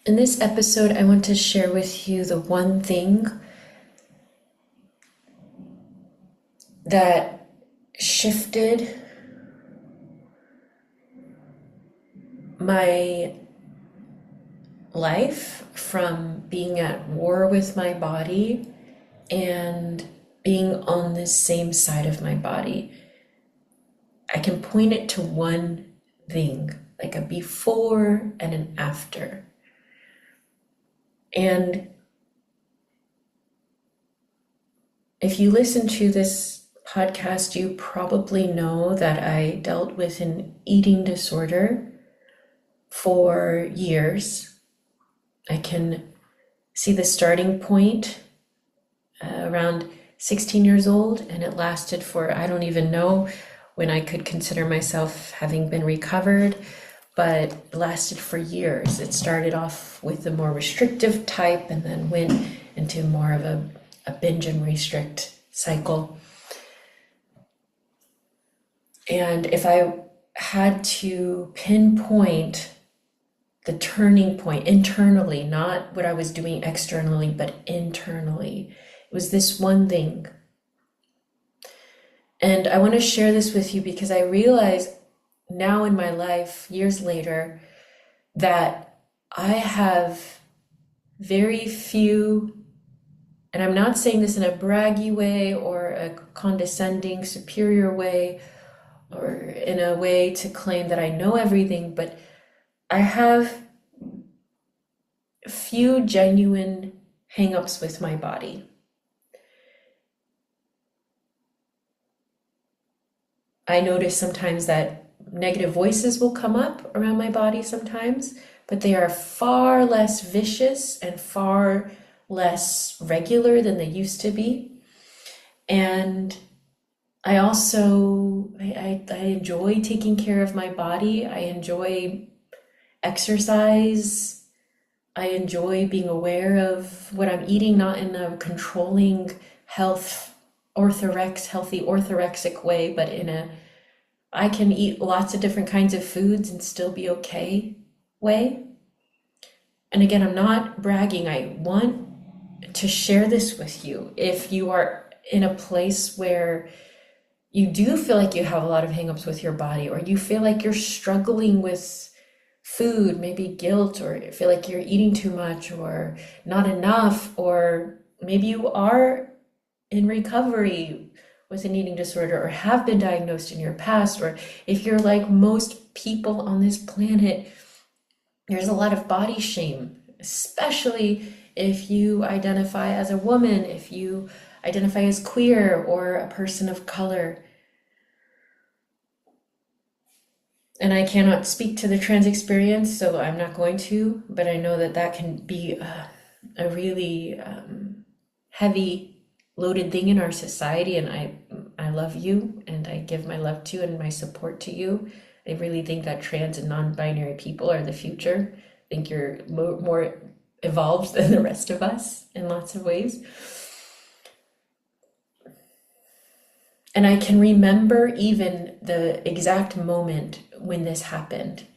In this episode, I want to share with you the one thing that shifted my life from being at war with my body and being on the same side of my body. I can point it to one thing, like a before and an after. And if you listen to this podcast, you probably know that I dealt with an eating disorder for years. I can see the starting point around 16 years old, and it lasted for, I don't even know when I could consider myself having been recovered, but it lasted for years. It started off with the more restrictive type and then went into more of a binge and restrict cycle. And if I had to pinpoint the turning point internally, not what I was doing externally, but internally, it was this one thing. And I want to share this with you because I realize now in my life, years later, that I have very few, and I'm not saying this in a braggy way or a condescending, superior way, or in a way to claim that I know everything, but I have few genuine hangups with my body. I notice sometimes that negative voices will come up around my body sometimes, but they are far less vicious and far less regular than they used to be. And I also, I enjoy taking care of my body. I enjoy exercise. I enjoy being aware of what I'm eating, not in a controlling healthy orthorexic way, but I can eat lots of different kinds of foods and still be okay way. And again, I'm not bragging. I want to share this with you. If you are in a place where you do feel like you have a lot of hangups with your body, or you feel like you're struggling with food, maybe guilt, or feel like you're eating too much or not enough, or maybe you are in recovery with an eating disorder or have been diagnosed in your past, or if you're like most people on this planet, there's a lot of body shame, especially if you identify as a woman, if you identify as queer or a person of color. And I cannot speak to the trans experience, so I'm not going to, but I know that that can be a really heavy, loaded thing in our society, and I love you, and I give my love to you and my support to you. I really think that trans and non-binary people are the future. I think you're more evolved than the rest of us in lots of ways. And I can remember even the exact moment when this happened.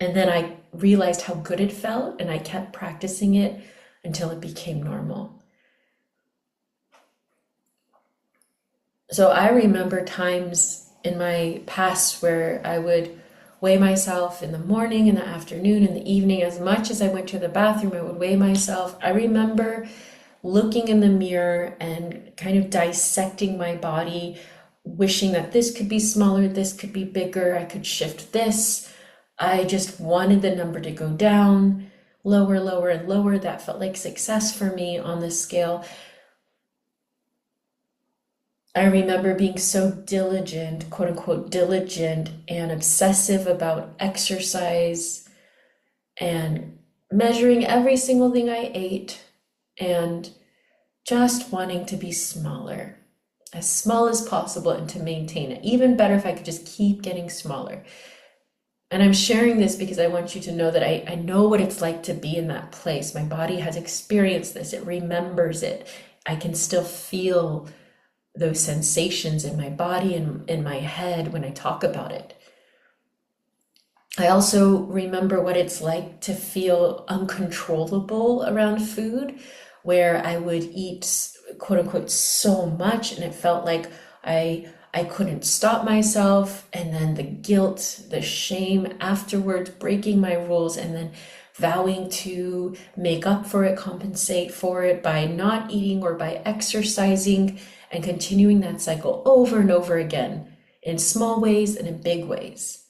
And then I realized how good it felt, and I kept practicing it until it became normal. So I remember times in my past where I would weigh myself in the morning, in the afternoon, in the evening. As much as I went to the bathroom, I would weigh myself. I remember looking in the mirror and kind of dissecting my body, wishing that this could be smaller, this could be bigger, I could shift this. I just wanted the number to go down, lower, lower, and lower. That felt like success for me on this scale. I remember being so diligent, quote unquote, diligent and obsessive about exercise and measuring every single thing I ate and just wanting to be smaller, as small as possible, and to maintain it. Even better if I could just keep getting smaller. And I'm sharing this because I want you to know that I know what it's like to be in that place. My body has experienced this. It remembers it. I can still feel those sensations in my body and in my head when I talk about it. I also remember what it's like to feel uncontrollable around food, where I would eat quote unquote so much and it felt like I couldn't stop myself, and then the guilt, the shame afterwards, breaking my rules, and then vowing to make up for it, compensate for it by not eating or by exercising, and continuing that cycle over and over again in small ways and in big ways.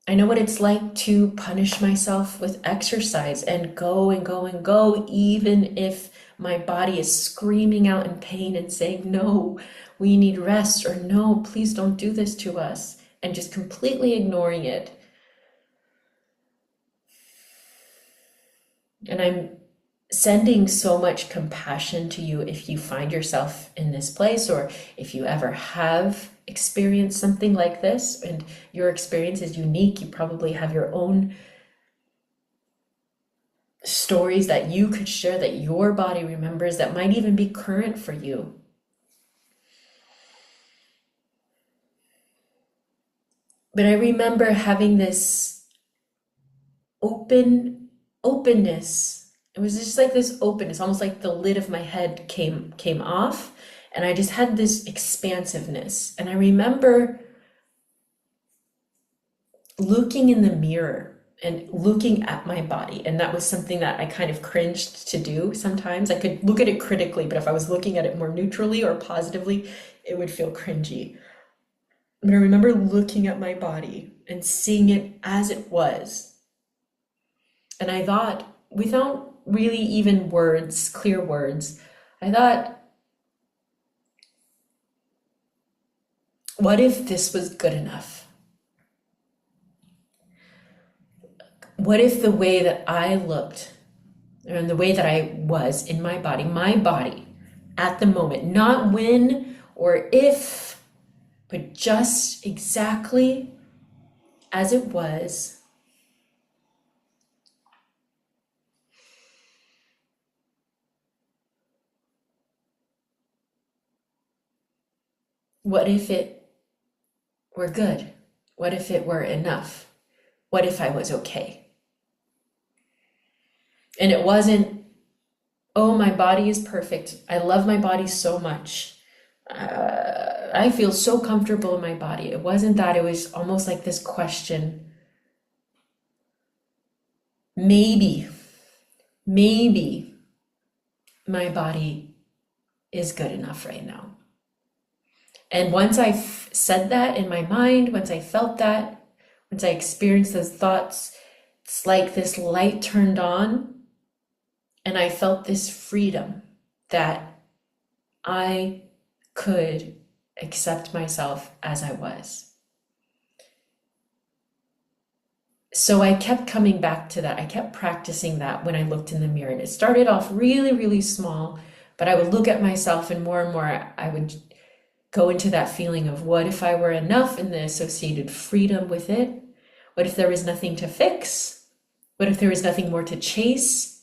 I know what it's like to punish myself with exercise and go and go and go, even if my body is screaming out in pain and saying, no, we need rest, or no, please don't do this to us, and just completely ignoring it. And I'm sending so much compassion to you if you find yourself in this place, or if you ever have experienced something like this and your experience is unique. You probably have your own stories that you could share, that your body remembers, that might even be current for you. But I remember having this openness. It was just like this openness, almost like the lid of my head came off, and I just had this expansiveness. And I remember looking in the mirror and looking at my body, and that was something that I kind of cringed to do sometimes. I could look at it critically, but if I was looking at it more neutrally or positively, it would feel cringy. But I remember looking at my body and seeing it as it was. And I thought, without really even words, clear words, I thought, what if this was good enough? What if the way that I looked and the way that I was in my body at the moment, not when or if, but just exactly as it was, what if it were good? What if it were enough? What if I was okay? And it wasn't, oh, my body is perfect. I love my body so much. I feel so comfortable in my body. It wasn't that. It was almost like this question. Maybe my body is good enough right now. And once I said that in my mind, once I felt that, once I experienced those thoughts, it's like this light turned on, and I felt this freedom that I could accept myself as I was. So I kept coming back to that. I kept practicing that when I looked in the mirror. And it started off really, really small, but I would look at myself, and more I would go into that feeling of, what if I were enough, and the associated freedom with it? What if there was nothing to fix? What if there was nothing more to chase?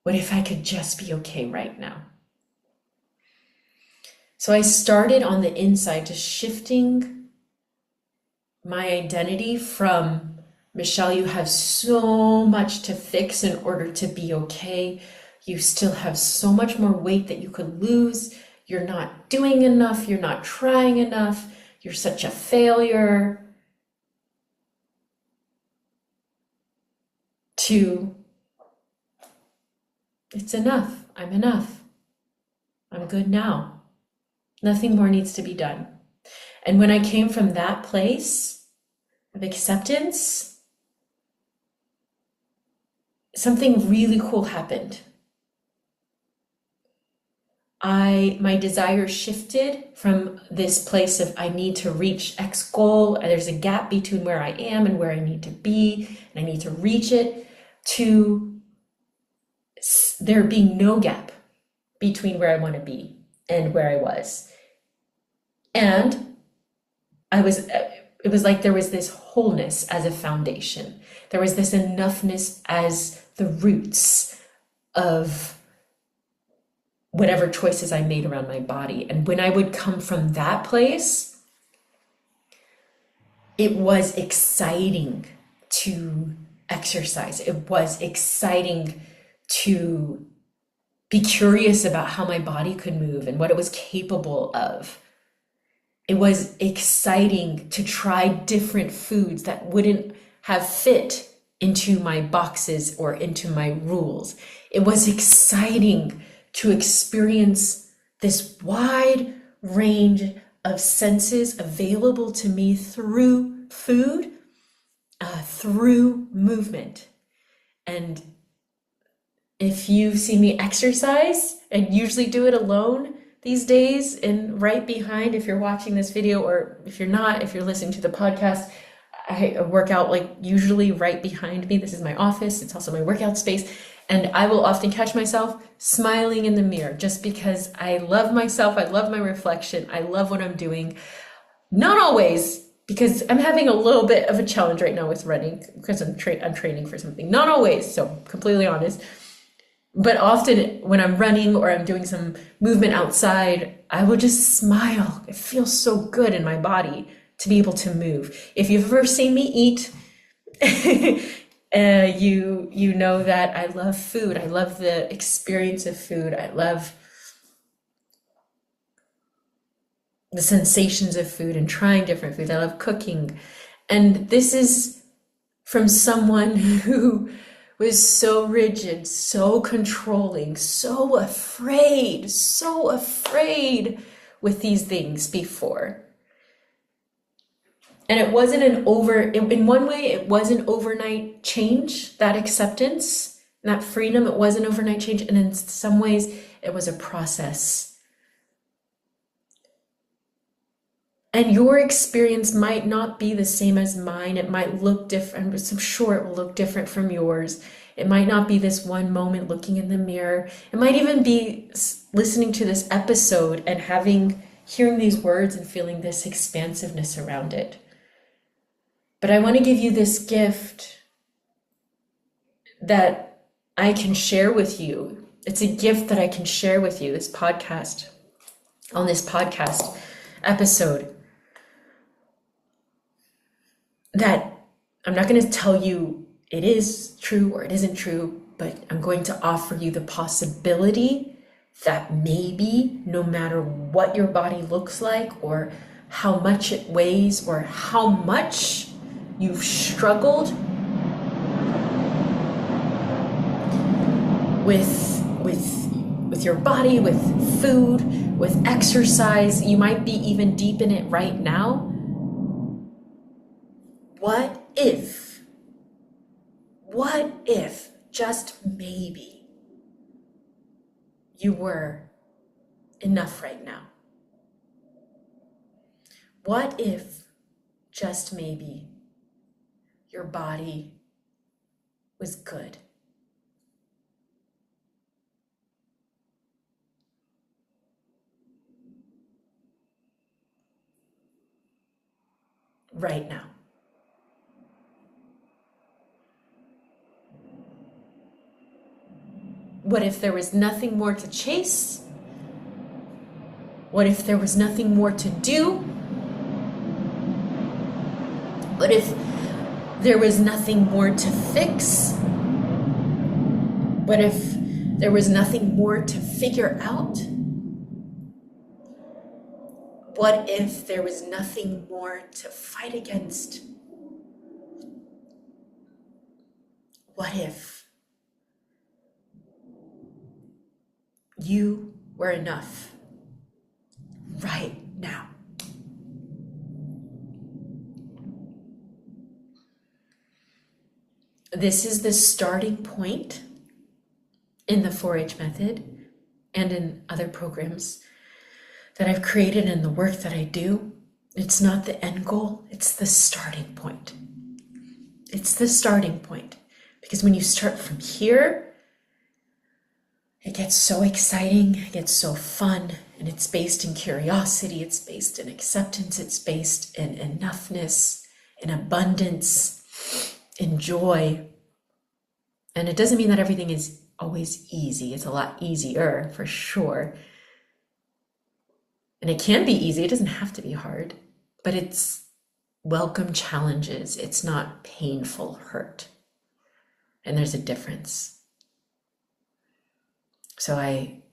What if I could just be okay right now? So I started on the inside, just shifting my identity from, Michelle, you have so much to fix in order to be okay. You still have so much more weight that you could lose. You're not doing enough. You're not trying enough. You're such a failure. To, it's enough. I'm enough. I'm good now. Nothing more needs to be done. And when I came from that place of acceptance, something really cool happened. My desire shifted from this place of, I need to reach X goal, and there's a gap between where I am and where I need to be, and I need to reach it, to there being no gap between where I want to be and where I was. And it was like there was this wholeness as a foundation. There was this enoughness as the roots of whatever choices I made around my body. And when I would come from that place, it was exciting to exercise. It was exciting to be curious about how my body could move and what it was capable of. It was exciting to try different foods that wouldn't have fit into my boxes or into my rules. It was exciting to experience this wide range of senses available to me through food, through movement. And if you've seen me exercise, I usually do it alone these days, and right behind, if you're watching this video, or if you're not, if you're listening to the podcast, I work out like usually right behind me. This is my office. It's also my workout space. And I will often catch myself smiling in the mirror just because I love myself. I love my reflection. I love what I'm doing. Not always, because I'm having a little bit of a challenge right now with running because I'm training for something. Not always, so completely honest. But often when I'm running or I'm doing some movement outside, I will just smile. It feels so good in my body to be able to move. If you've ever seen me eat, you know that I love food. I love the experience of food. I love the sensations of food and trying different foods. I love cooking. And this is from someone who was so rigid, so controlling, so afraid with these things before. And it wasn't in one way, it was an overnight change, that acceptance, that freedom, it was an overnight change. And in some ways, it was a process. And your experience might not be the same as mine. It might look different, but I'm sure it will look different from yours. It might not be this one moment looking in the mirror. It might even be listening to this episode and hearing these words and feeling this expansiveness around it. But I want to give you this gift that I can share with you. It's a gift that I can share with you, this podcast episode. That I'm not going to tell you it is true or it isn't true, but I'm going to offer you the possibility that maybe no matter what your body looks like or how much it weighs or how much you've struggled with your body, with food, with exercise, you might be even deep in it right now. What if, just maybe, you were enough right now? What if, just maybe, your body was good? Right now. What if there was nothing more to chase? What if there was nothing more to do? What if there was nothing more to fix? What if there was nothing more to figure out? What if there was nothing more to fight against? What if you were enough right now? This is the starting point in the 4-H method and in other programs that I've created and the work that I do. It's not the end goal, it's the starting point. It's the starting point. Because when you start from here, it gets so exciting, it gets so fun, and it's based in curiosity, it's based in acceptance, it's based in enoughness, in abundance, in joy. And it doesn't mean that everything is always easy. It's a lot easier, for sure. And it can be easy, it doesn't have to be hard, but it's welcome challenges. It's not painful hurt. And there's a difference. So I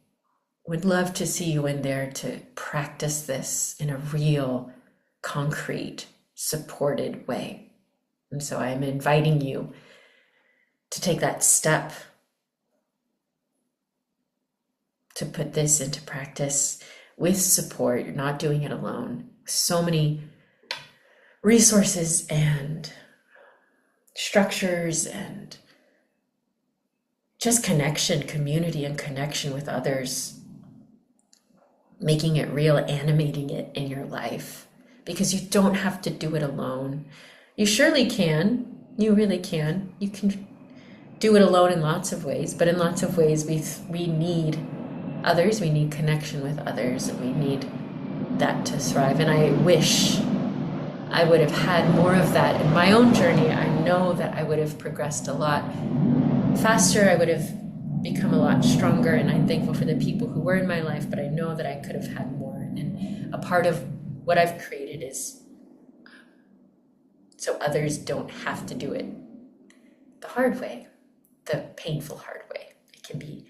would love to see you in there to practice this in a real, concrete, supported way. And so I'm inviting you to take that step to put this into practice with support. You're not doing it alone. So many resources and structures and just connection, community and connection with others, making it real, animating it in your life, because you don't have to do it alone. You surely can. You really can. You can do it alone in lots of ways, but in lots of ways we need others. We need connection with others, and we need that to thrive. And I wish I would have had more of that in my own journey. I know that I would have progressed a lot faster. I would have become a lot stronger, and I'm thankful for the people who were in my life, but I know that I could have had more. And a part of what I've created is so others don't have to do it the hard way, the painful hard way. It can be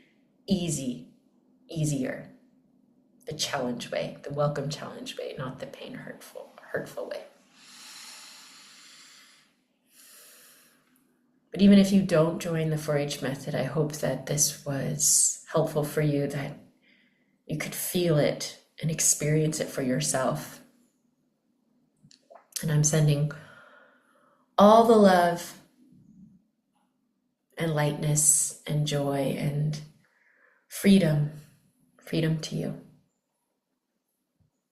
easier, the challenge way, the welcome challenge way, not the pain hurtful way. But even if you don't join the 4-H method, I hope that this was helpful for you, that you could feel it and experience it for yourself. And I'm sending all the love and lightness and joy and freedom to you.